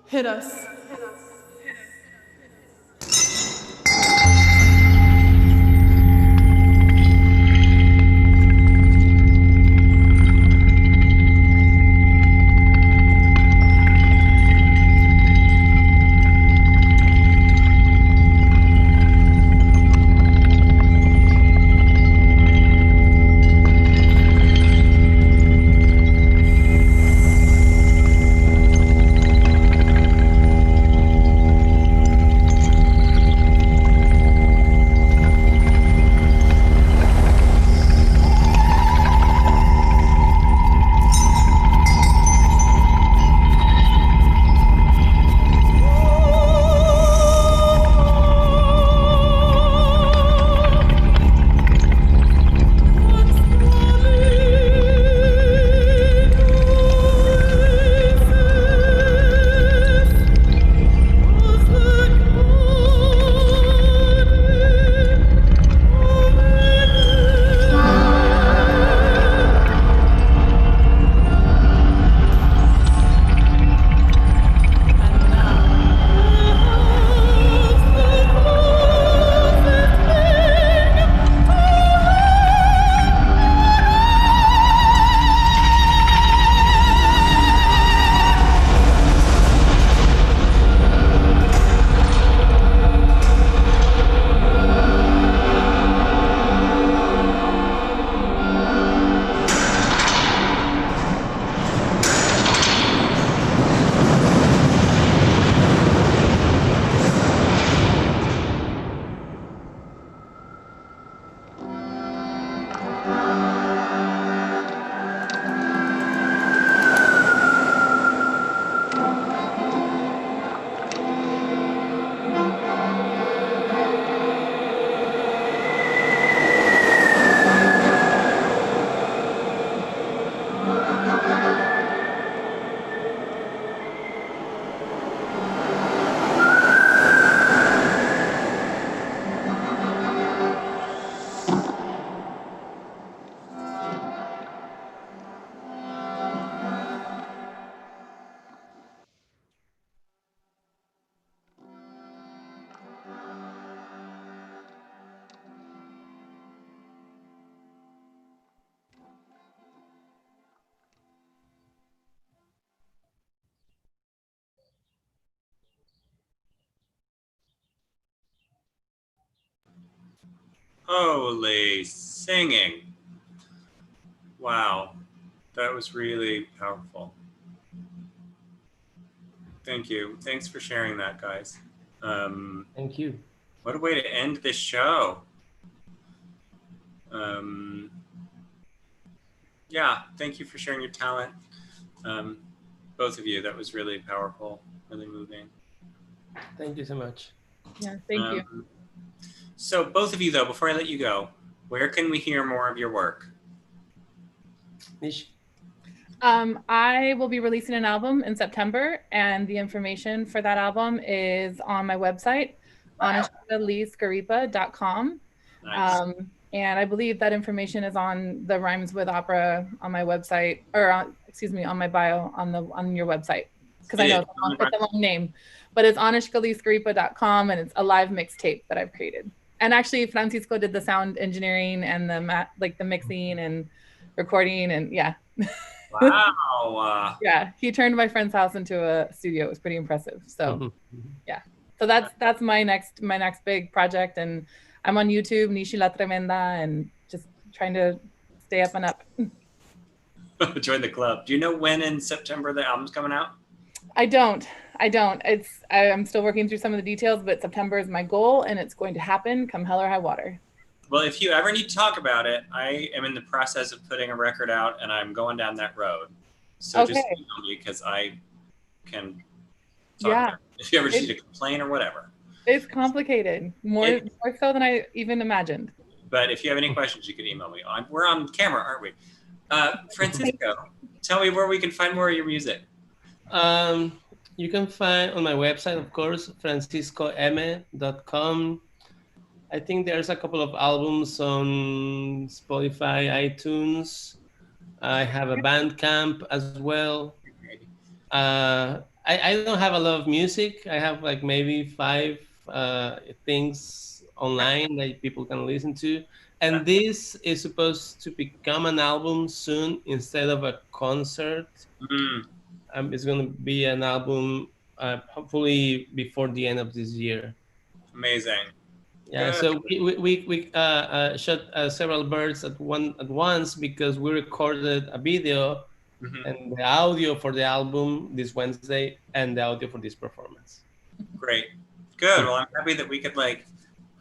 Hit us.
Holy singing. Wow. That was really powerful. Thank you. Thanks for sharing that, guys.
Thank you.
What a way to end this show. Yeah, thank you for sharing your talent. Both of you, that was really powerful, really moving.
Thank you so much.
Yeah, thank you.
So both of you, though, before I let you go, where can we hear more of your work?
Nish?
I will be releasing an album in September, and the information for that album is on my website, anishkaleesgaripa.com.
Nice.
And I believe that information is on the Rhymes with Opera on my website, or on my bio on your website, because I know it's a long name, but it's anishkaleesgaripa.com, and it's a live mixtape that I've created. And actually, Francisco did the sound engineering and the mixing and recording, and yeah.
Wow.
Yeah, he turned my friend's house into a studio. It was pretty impressive. So yeah, so that's my next big project, and I'm on YouTube, Nishi La Tremenda, and just trying to stay up and up.
Join the club. Do you know when in September the album's coming out?
I don't. I'm still working through some of the details, but September is my goal, and it's going to happen come hell or high water.
Well, if you ever need to talk about it, I am in the process of putting a record out, and I'm going down that road. So just email me, because I can talk about it. If you ever need to complain or whatever.
It's complicated, more so than I even imagined.
But if you have any questions, you can email me. We're on camera, aren't we? Francisco, tell me where we can find more of your music.
You can find on my website, of course, franciscoeme.com. I think there's a couple of albums on Spotify, iTunes. I have a Bandcamp as well. I don't have a lot of music. I have like maybe 5 things online that people can listen to. And this is supposed to become an album soon instead of a concert. It's going to be an album hopefully before the end of this year.
Amazing.
Yeah, so we shot several birds at once, because we recorded a video and the audio for the album this Wednesday and the audio for this performance.
Great. Good. Well, I'm happy that we could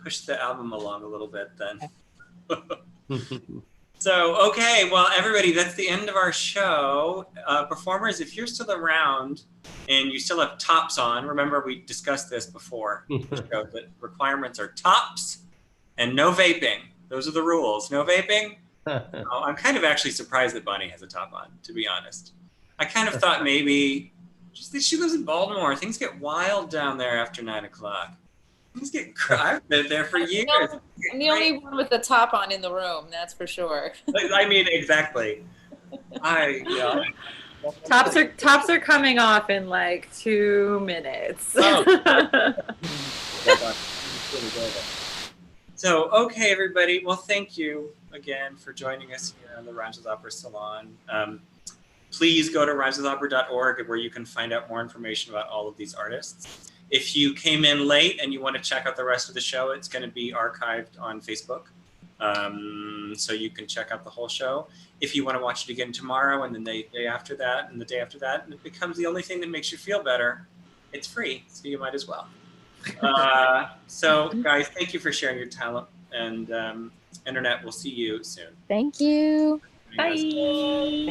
push the album along a little bit then. So, okay, well, everybody, that's the end of our show. Performers, if you're still around and you still have tops on, remember we discussed this before the show, that requirements are tops and no vaping. Those are the rules. No vaping. I'm kind of actually surprised that Bonnie has a top on, to be honest. I kind of thought maybe, she lives in Baltimore. Things get wild down there after 9 o'clock. I've been there for years.
I'm the only one with the top on in the room, that's for sure.
I mean, exactly.
Tops are coming off in like 2 minutes.
So, okay, everybody. Well, thank you again for joining us here on the Rhymes with Opera Salon. Please go to rhymeswithopera.org, where you can find out more information about all of these artists. If you came in late and you want to check out the rest of the show, it's going to be archived on Facebook. So you can check out the whole show. If you want to watch it again tomorrow and the day after that and the day after that, and it becomes the only thing that makes you feel better, it's free, so you might as well. So guys, thank you for sharing your talent, and Internet, we'll see you soon.
Thank you.
Bye.